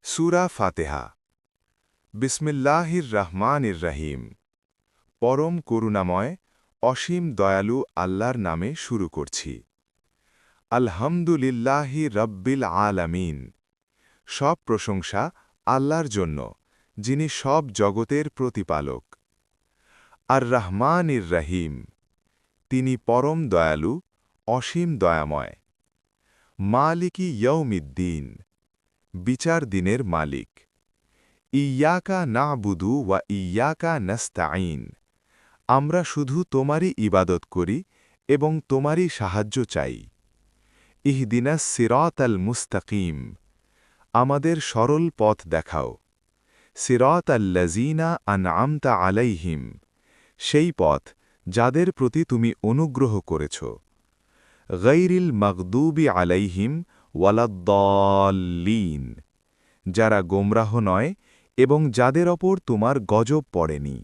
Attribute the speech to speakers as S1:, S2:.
S1: সূরা ফাতেহা। বিসমিল্লাহির রহমানির রহিম। পরম করুণাময়, অসীম দয়ালু আল্লাহর নামে শুরু করছি। আলহামদুলিল্লাহি রব্বিল আলামিন। সব প্রশংসা আল্লাহর জন্য, যিনি সব জগতের প্রতিপালক। আর রহমানির রহিম, তিনি পরম দয়ালু, অসীম দয়াময়। মালিকি ইয়ৌমিদ্দিন, বিচার দিনের মালিক। ইয়াকা না'বুদু ওয়া ইয়াকা নাস্তাঈন, আমরা শুধু তোমারই ইবাদত করি এবং তোমারই সাহায্য চাই। ইহদিনাস সিরাতাল মুস্তাকিম, আমাদের সরল পথ দেখাও। সিরাতাল্লাযীনা আন'আমতা আলাইহিম, সেই পথ যাদের প্রতি তুমি অনুগ্রহ করেছ। গায়রিল মাগদুবি আলাইহিম ওয়ালাদ্দাল্লিন, যারা গোমরাহ নয় এবং যাদের ওপর তোমার গজব পড়েনি।